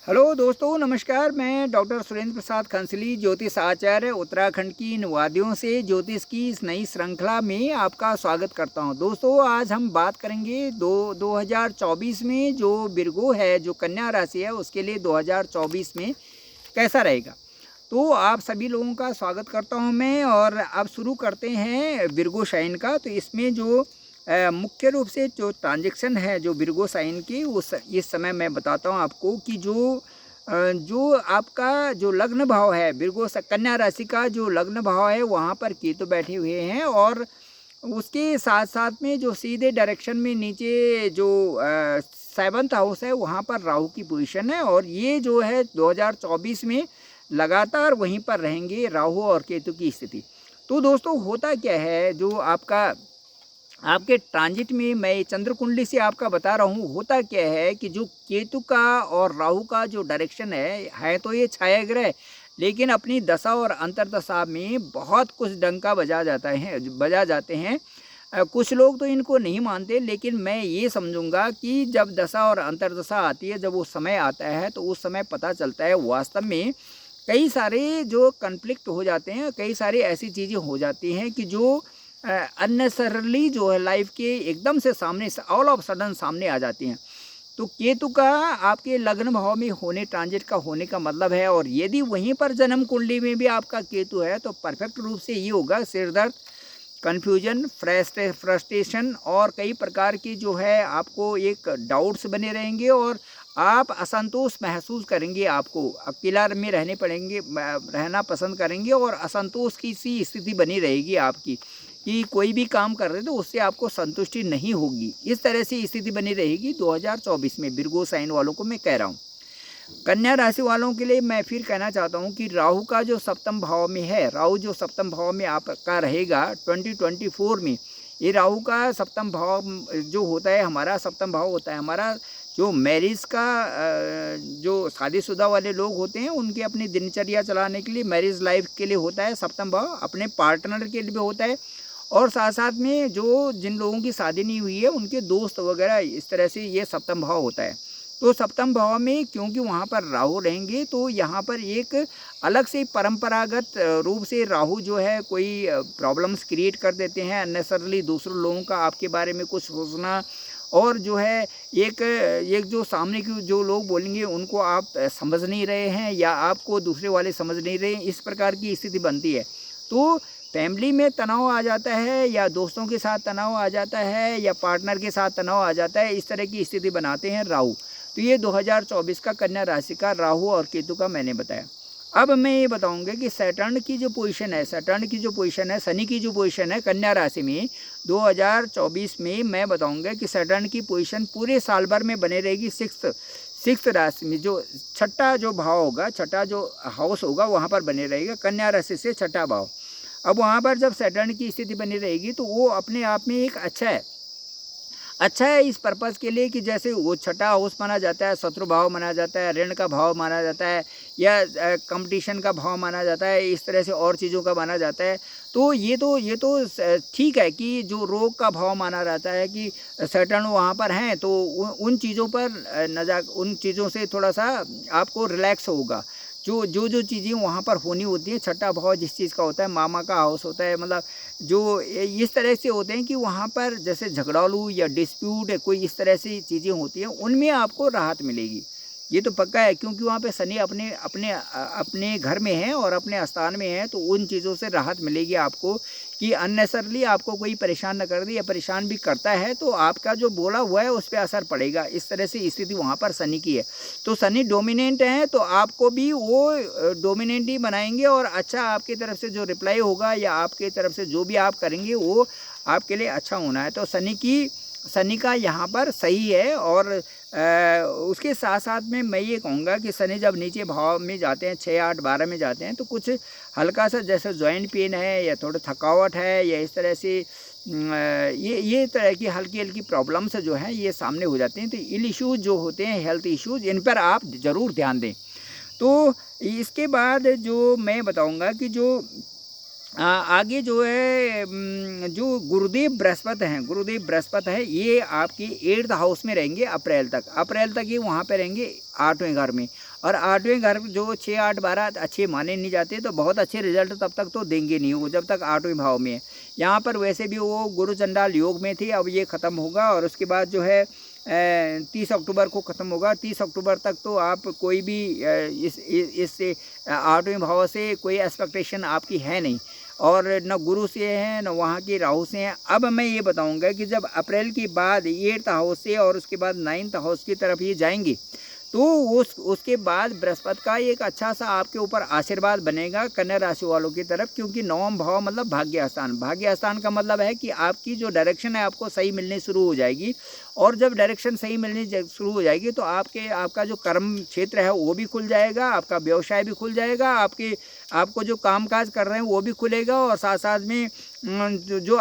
Hello दोस्तों, नमस्कार। मैं डॉक्टर सुरेंद्र प्रसाद खंसली, ज्योतिष आचार्य, उत्तराखंड की इन वादियों से ज्योतिष की इस नई श्रृंखला में आपका स्वागत करता हूं। दोस्तों, आज हम बात करेंगे 2024 में जो विर्गो है, जो कन्या राशि है, उसके लिए 2024 में कैसा रहेगा। तो आप सभी लोगों का स्वागत करता हूं मैं। और अब शुरू करते हैं विर्गो साइन का। तो इसमें जो मुख्य रूप से जो ट्रांजैक्शन है जो विर्गो साइन की, उस इस समय मैं बताता हूं आपको कि जो आपका जो लग्न भाव है, विर्गो कन्या राशि का जो लग्न भाव है, वहां पर केतु बैठे हुए हैं। और उसके साथ साथ में जो सीधे डायरेक्शन में नीचे जो 7th हाउस है, वहाँ पर राहु की पोजीशन है। और ये जो है 2024 में लगातार वहीं पर रहेंगे राहु और केतु की स्थिति। तो दोस्तों, होता क्या है, जो आपके ट्रांजिट में मैं चंद्र कुंडली से आपका बता रहा हूँ, होता क्या है कि जो केतु का और राहु का जो डायरेक्शन है तो ये छाया ग्रह, लेकिन अपनी दशा और अंतर्दशा में बहुत कुछ डंका बजा जाते हैं। कुछ लोग तो इनको नहीं मानते, लेकिन मैं ये समझूंगा कि जब दशा और अंतर्दशा आती है, जब वो समय आता है, तो उस समय पता चलता है वास्तव में कई सारे जो कन्फ्लिक्ट हो जाते हैं, कई सारी ऐसी चीज़ें हो जाती हैं कि जो अननेसरली जो है लाइफ के एकदम से सामने ऑल ऑफ सडन सामने आ जाती हैं। तो केतु का आपके लग्न भाव में होने, ट्रांजिट का होने का मतलब है, और यदि वहीं पर जन्म कुंडली में भी आपका केतु है, तो परफेक्ट रूप से ये होगा सिरदर्द, कन्फ्यूजन, फ्रस्ट्रेशन और कई प्रकार की जो है आपको एक डाउट्स बने रहेंगे, और आप असंतोष महसूस करेंगे। आपको अकेला में रहना पसंद करेंगे, और असंतोष की सी स्थिति बनी रहेगी आपकी कि कोई भी काम कर रहे तो उससे आपको संतुष्टि नहीं होगी। इस तरह से स्थिति बनी रहेगी 2024 में विर्गो साइन वालों को मैं कह रहा हूँ। कन्या राशि वालों के लिए मैं फिर कहना चाहता हूं कि राहु का जो सप्तम भाव में है, राहु जो सप्तम भाव में आपका रहेगा 2024 में, ये राहु का सप्तम भाव जो होता है, हमारा सप्तम भाव होता है हमारा जो मैरिज का, जो शादीशुदा वाले लोग होते हैं उनके अपनी दिनचर्या चलाने के लिए, मैरिज लाइफ के लिए होता है सप्तम भाव, अपने पार्टनर के लिए भी होता है, और साथ साथ में जो जिन लोगों की शादी नहीं हुई है उनके दोस्त वगैरह, इस तरह से ये सप्तम भाव होता है। तो सप्तम भाव में क्योंकि वहाँ पर राहु रहेंगे, तो यहाँ पर एक अलग से परंपरागत रूप से राहु जो है कोई प्रॉब्लम्स क्रिएट कर देते हैं अननेसरली, दूसरों लोगों का आपके बारे में कुछ सोचना, और जो है एक जो सामने के जो लोग बोलेंगे उनको आप समझ नहीं रहे हैं, या आपको दूसरे वाले समझ नहीं रहे हैं, इस प्रकार की स्थिति बनती है। तो फैमिली में तनाव आ जाता है, या दोस्तों के साथ तनाव आ जाता है, या पार्टनर के साथ तनाव आ जाता है, इस तरह की स्थिति बनाते हैं राहु। तो ये 2024 का कन्या राशि का राहु और केतु का मैंने बताया। अब मैं ये बताऊंगा कि सैटर्न की जो पोजीशन है, शनि की जो पोजीशन है कन्या राशि में 2024 में, मैं बताऊंगा कि सैटर्न की पोजीशन पूरे साल भर में बने रहेगी सिक्स्थ राशि में, जो छठा जो भाव होगा, छठा जो हाउस होगा, वहाँ पर बने रहेगा कन्या राशि से छठा भाव। अब वहाँ पर जब सैटर्न की स्थिति बनी रहेगी, तो वो अपने आप में एक अच्छा है इस पर्पज़ के लिए कि जैसे वो छठा हाउस माना जाता है, शत्रु भाव माना जाता है, ऋण का भाव माना जाता है, या कंपटीशन का भाव माना जाता है, इस तरह से और चीज़ों का माना जाता है। तो ये तो ठीक है कि जो रोग का भाव माना जाता है कि सैटर्न वहाँ पर हैं, तो उन चीज़ों पर उन चीज़ों से थोड़ा सा आपको रिलैक्स होगा। जो चीज़ें वहाँ पर होनी होती हैं, छठा भाव जिस चीज़ का होता है, मामा का हाउस होता है, मतलब जो इस तरह से होते हैं कि वहाँ पर जैसे झगड़ालू या डिस्प्यूट है, कोई इस तरह से चीज़ें होती हैं, उनमें आपको राहत मिलेगी। ये तो पक्का है, क्योंकि वहाँ पे शनि अपने घर में है और अपने स्थान में है, तो उन चीज़ों से राहत मिलेगी आपको कि अननेसरली आपको कोई परेशान न कर दे, या परेशान भी करता है तो आपका जो बोला हुआ है उस पर असर पड़ेगा। इस तरह से स्थिति वहाँ पर शनि की है। तो शनि डोमिनेंट है, तो आपको भी वो डोमिनेंट ही बनाएंगे, और अच्छा आपकी तरफ से जो रिप्लाई होगा, या आपकी तरफ से जो भी आप करेंगे वो आपके लिए अच्छा होना है। तो शनि का यहाँ पर सही है। और उसके साथ साथ में मैं ये कहूँगा कि शनि जब नीचे भाव में जाते हैं, 6, 8, 12 में जाते हैं, तो कुछ हल्का सा जैसे जॉइंट पेन है, या थोड़ा थकावट है, या इस तरह से ये तरह की हल्की हल्की प्रॉब्लम्स जो हैं ये सामने हो जाते हैं। तो इल इश्यूज़ जो होते हैं, हेल्थ इश्यूज़, इन पर आप ज़रूर ध्यान दें। तो इसके बाद जो मैं बताऊँगा कि जो आगे जो है जो गुरुदेव बृहस्पति हैं, ये आपकी 8th हाउस में रहेंगे अप्रैल तक ये वहाँ पे रहेंगे 8वें घर में। और 8वें घर जो 6, 8, 12 अच्छे माने नहीं जाते, तो बहुत अच्छे रिजल्ट तब तक तो देंगे नहीं वो, जब तक 8वें भाव में है। यहाँ पर वैसे भी वो गुरु चंडाल योग में थी, अब ये ख़त्म होगा और उसके बाद जो है 30 अक्टूबर को ख़त्म होगा। 30 अक्टूबर तक तो आप कोई भी इस 8वें भाव से कोई एक्सपेक्टेशन आपकी है नहीं, और न गुरु से है न वहाँ के राहु से है। अब मैं ये बताऊंगा कि जब अप्रैल के बाद 8th हाउस से और उसके बाद 9th हाउस की तरफ ये जाएंगे, तो उसके बाद बृहस्पति का एक अच्छा सा आपके ऊपर आशीर्वाद बनेगा कन्या राशि वालों की तरफ, क्योंकि 9वां भाव मतलब भाग्य स्थान। भाग्य स्थान का मतलब है कि आपकी जो डायरेक्शन है आपको सही मिलनी शुरू हो जाएगी, और जब डायरेक्शन सही मिलनी शुरू हो जाएगी तो आपका जो कर्म क्षेत्र है वो भी खुल जाएगा, आपका व्यवसाय भी खुल जाएगा, आपको जो कामकाज कर रहे हैं वो भी खुलेगा, और साथ साथ में जो